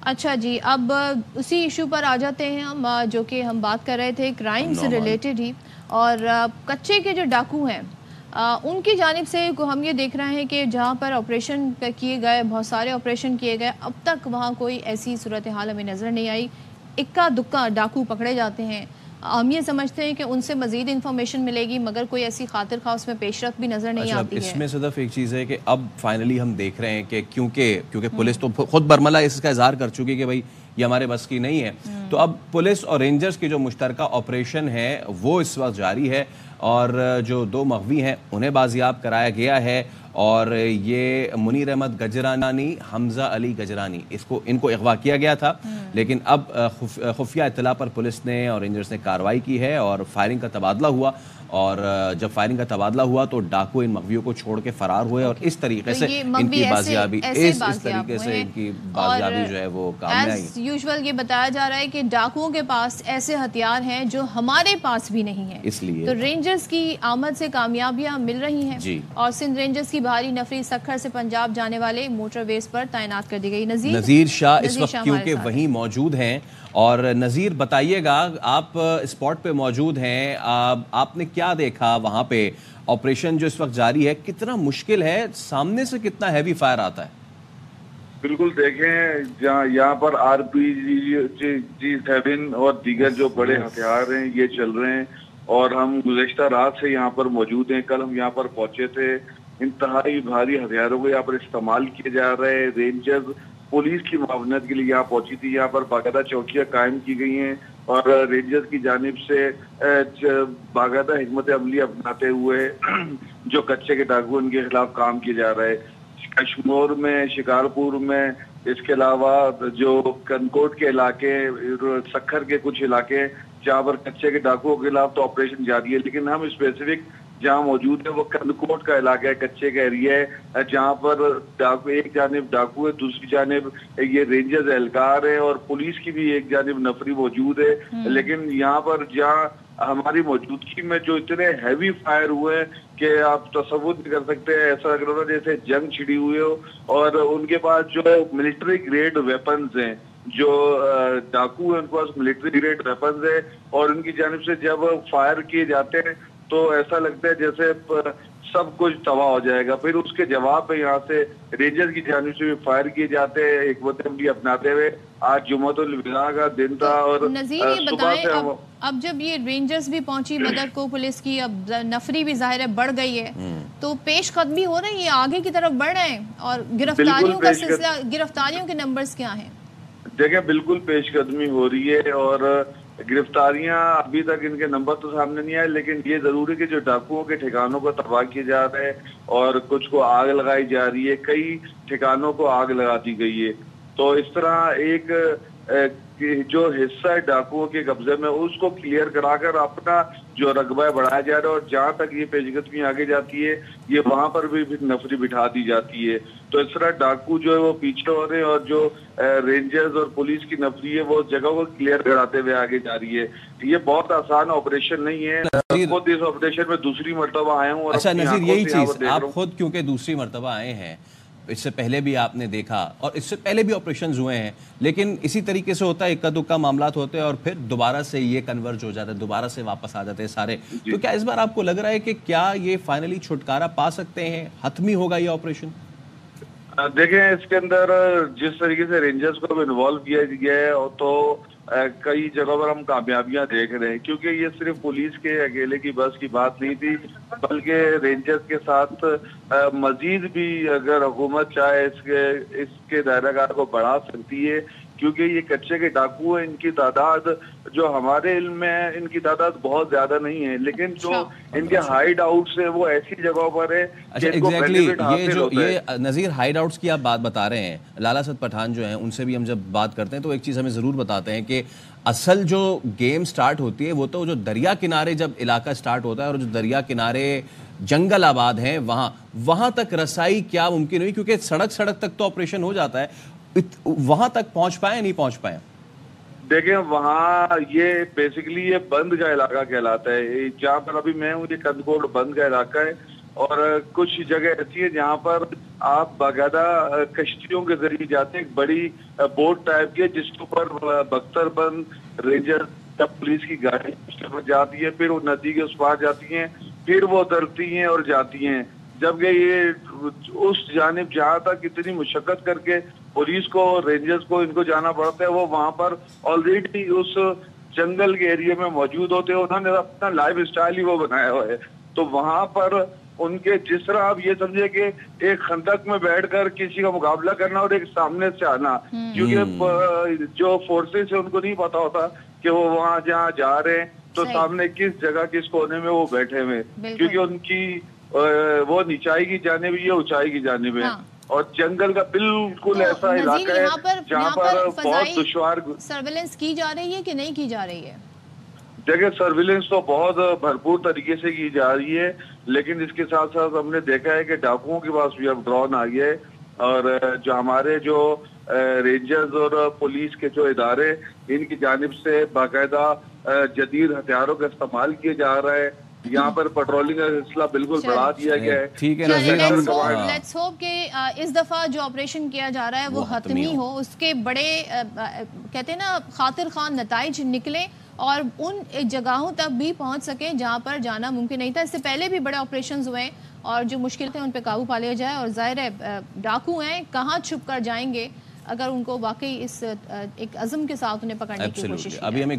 अच्छा जी, अब उसी इशू पर आ जाते हैं हम, जो कि हम बात कर रहे थे क्राइम से रिलेटेड ही। और कच्चे के जो डाकू हैं, उनकी जानिब से हम ये देख रहे हैं कि जहाँ पर ऑपरेशन किए गए, बहुत सारे ऑपरेशन किए गए, अब तक वहाँ कोई ऐसी सूरत हाल हमें नज़र नहीं आई। इक्का दुक्का डाकू पकड़े जाते हैं। हम ये समझते हैं कि उनसे मज़ीद इंफॉर्मेशन मिलेगी, मगर कोई ऐसी खातिर खा उसमें पेशरफ भी नज़र नहीं अच्छा, आती है। इसमें सिर्फ एक चीज़ है कि अब फाइनली हम देख रहे हैं कि क्योंकि पुलिस तो खुद बरमला इसका इजहार कर चुकी है कि भाई ये हमारे बस की नहीं है। तो अब पुलिस और रेंजर्स की जो मुश्तरका ऑपरेशन है वो इस वक्त जारी है और जो 2 मग़वी हैं उन्हें बाजियाब कराया गया है। और ये मुनीर अहमद गजरानी, हमजा अली गजरानी, इनको अगवा किया गया था, लेकिन अब खुफिया इत्तला पर पुलिस ने और रेंजर्स ने कार्रवाई की है और फायरिंग का तबादला हुआ। और जब फायरिंग का तबादला हुआ तो डाकू इन मग़वियों को छोड़ के फरार हुए और इस तरीके से इनकी बाजियाबी इस तरीके से इनकी बाजियाबी जो है वो काम में आई। यूजुअल ये बताया जा रहा है कि डाकुओं के पास ऐसे हथियार हैं जो हमारे पास भी नहीं है, इसलिए तो रेंजर्स की आमद से कामयाबियां मिल रही हैं जी। और सिंध रेंजर्स की भारी नफरी सखर से पंजाब जाने वाले मोटरवेज पर तैनात कर दी गई। नज़ीर शाह इस वक्त क्योंकि वहीं मौजूद हैं, और नज़ीर बताइएगा, आप स्पॉट पे मौजूद हैं, आपने क्या देखा वहां पे? ऑपरेशन जो इस वक्त जारी है कितना मुश्किल है, सामने से कितना हैवी फायर आता है? बिल्कुल देखें, यहाँ पर RPG-7 और दीगर जो बड़े हथियार हैं ये चल रहे हैं और हम गुज़श्ता रात से यहाँ पर मौजूद हैं। कल हम यहाँ पर पहुंचे थे। इंतहाई भारी हथियारों को यहाँ पर इस्तेमाल किए जा रहे हैं। रेंजर्स पुलिस की मुआवनत के लिए यहाँ पहुंची थी। यहाँ पर बाकायदा चौकियां कायम की गई हैं और रेंजर्स की जानिब से बाकायदा हिकमत अमली अपनाते हुए जो कच्चे के डाकू उनके खिलाफ काम किया जा रहा है। कश्मीर में, शिकारपुर में, इसके अलावा जो कनकोट के इलाके, सखर के कुछ इलाके जहाँ पर कच्चे के डाकुओं के खिलाफ तो ऑपरेशन जारी है, लेकिन हम स्पेसिफिक जहाँ मौजूद है वो कनकोट का इलाका है, कच्चे का एरिया है, जहाँ पर डाकू एक जानिब डाकू है, दूसरी जानिब ये रेंजर्स एहलकार है और पुलिस की भी एक जानिब नफरी मौजूद है। लेकिन यहाँ पर जहाँ हमारी मौजूदगी में जो इतने हैवी फायर हुए हैं कि आप तसव्वुर नहीं कर सकते, ऐसा लग रहा था जैसे जंग छिड़ी हुई हो। और उनके पास जो मिलिट्री ग्रेड वेपन्स हैं, जो डाकू है उनके पास मिलिट्री ग्रेड वेपन्स है और उनकी जानिब से जब फायर किए जाते हैं तो ऐसा लगता है जैसे सब कुछ तबाह हो जाएगा। फिर उसके जवाब में यहाँ से रेंजर्स की जानिब से भी फायर किए जाते हैं हिकमत अमली अपनाते हुए। आज जुम्मतुल विदा का दिन था और नज़ीर ये बताएं, अब जब ये रेंजर्स भी पहुंची मदद को पुलिस की, अब नफरी भी जाहिर है बढ़ गई है, तो पेश कदमी हो रही है, आगे की तरफ बढ़ रहे हैं और गिरफ्तारियों का सिलसिला, गिरफ्तारियों के नंबर्स क्या हैं? देखिए, बिल्कुल पेशकदमी हो रही है और गिरफ्तारियां अभी तक इनके नंबर तो सामने नहीं आए, लेकिन ये जरूरी कि जो डाकुओं के ठिकानों को तबाह किए जा रहे हैं और कुछ को आग लगाई जा रही है, कई ठिकानों को आग लगा दी गई है। तो इस तरह एक जो हिस्सा है डाकुओं के कब्जे में उसको क्लियर कराकर अपना जो रकबा बढ़ाया जा रहा है और जहाँ तक ये पेशकदमी आगे जाती है ये वहां पर भी नफरी बिठा दी जाती है। तो इस तरह डाकू जो है वो पीछे हो रहे हैं और जो रेंजर्स और पुलिस की नफरी है वो जगह को क्लियर कराते हुए आगे जा रही है। ये बहुत आसान ऑपरेशन नहीं है। खुद इस ऑपरेशन में दूसरी मरतबा आया हूँ। अच्छा नज़ीर, यही चीज आप खुद क्योंकि दूसरी मरतबा आए हैं, इससे पहले भी आपने देखा और इससे पहले भी ऑपरेशंस हुए हैं, लेकिन इसी तरीके से होता है, इक्का दुक्का मामलात होते हैं और फिर दोबारा से ये कन्वर्ज हो जाता है, दोबारा से वापस आ जाते हैं सारे। तो क्या इस बार आपको लग रहा है कि क्या ये फाइनली छुटकारा पा सकते हैं, हतमी होगा ये ऑपरेशन? देखें, इसके अंदर जिस तरीके से रेंजर्स को इन्वॉल्व किया गया है तो कई जगहों पर हम कामयाबियां देख रहे हैं, क्योंकि ये सिर्फ पुलिस के अकेले की बस की बात नहीं थी, बल्कि रेंजर्स के साथ मजीद भी अगर हुकूमत चाहे इसके दायराकार को बढ़ा सकती है, क्योंकि ये कच्चे के डाकू हैं, इनकी तादाद जो हमारे इल्म में इनकी तादाद बहुत ज्यादा नहीं है, लेकिन जो इनके हाइड आउट्स है वो ऐसी जगहों पर है। अच्छा, एग्जैक्टली ये नज़ीर हाइड आउट्स की आप बात बता रहे हैं, लाला सद पठान जो हैं उनसे भी हम जब बात करते हैं तो एक चीज़ हमें ज़रूर बताते हैं कि असल जो गेम स्टार्ट होती है वो तो जो दरिया किनारे जब इलाका स्टार्ट होता है और जो दरिया किनारे जंगल आबाद हैं वहां तक रसाई क्या मुमकिन हुई? क्योंकि सड़क तक तो ऑपरेशन हो जाता है, वहां तक पहुंच पाए नहीं पहुंच पाए? देखिए, वहाँ ये बेसिकली ये बंद का इलाका कहलाता है। जहाँ पर अभी मैं हूँ ये कंदकोट बंद का इलाका है और कुछ जगह ऐसी है जहाँ पर آپ باقاعدہ کشتیوں کے ذریعے جاتے ہیں، ایک بڑی بوٹ ٹائپ کی جس کے اوپر بختر بند رینجر پولیس کی گاڑی جاتی ہے، پھر وہ ندی کے اس پار جاتی ہیں، پھر وہ اترتی ہیں اور جاتی ہیں، جبکہ یہ اس جانب جہاں تک اتنی مشقت کر کے پولیس کو رینجرز کو ان کو جانا پڑتا ہے، وہ وہاں پر آلریڈی اس جنگل کے ایریا میں موجود ہوتے ہیں، انہوں نے اپنا لائف اسٹائل ہی وہ بنایا ہوا ہے، تو وہاں پر ان کے جس طرح آپ یہ سمجھے کہ ایک خندق میں بیٹھ کر کسی کا مقابلہ کرنا اور ایک سامنے سے آنا، کیونکہ جو فورسز ہیں ان کو نہیں پتا ہوتا کہ وہ وہاں جہاں جا رہے ہیں تو سامنے کس جگہ کس کونے میں وہ بیٹھے ہوئے، کیونکہ ان کی وہ نیچائی کی جانب ہے، یہ اونچائی کی جانب ہے، اور جنگل کا بالکل ایسا علاقہ ہے جہاں پر بہت دشوار سرویلنس کی جا رہی ہے کہ نہیں کی جا رہی ہے؟ دیکھیں سرویلنس تو بہت بھرپور طریقے سے کی جا رہی ہے، لیکن اس کے ساتھ ساتھ ہم نے دیکھا ہے کہ ڈاکوؤں کے پاس بھی اب ڈرون آ گئے، اور جو ہمارے جو رینجرز اور پولیس کے جو ادارے ان کی جانب سے باقاعدہ جدید ہتھیاروں کا استعمال کیا جا رہا ہے، یہاں پر پیٹرولنگ کا سلسلہ بالکل بڑھا دیا گیا ہے۔ ٹھیک ہے، لیٹس ہوپ کہ اس دفعہ جو آپریشن کیا جا رہا ہے وہ حتمی ہو، اس کے بڑے کہتے ہیں نا خاطر خواہ نتائج نکلے اور ان جگہوں تک بھی پہنچ سکیں جہاں پر جانا ممکن نہیں تھا۔ اس سے پہلے بھی بڑے آپریشنز ہوئے ہیں اور جو مشکل تھے ان پہ قابو پا لیا جائے، اور ظاہر ہے ڈاکو ہیں کہاں چھپ کر جائیں گے اگر ان کو واقعی اس ایک عزم کے ساتھ انہیں پکڑنے کی کوشش کی جائے۔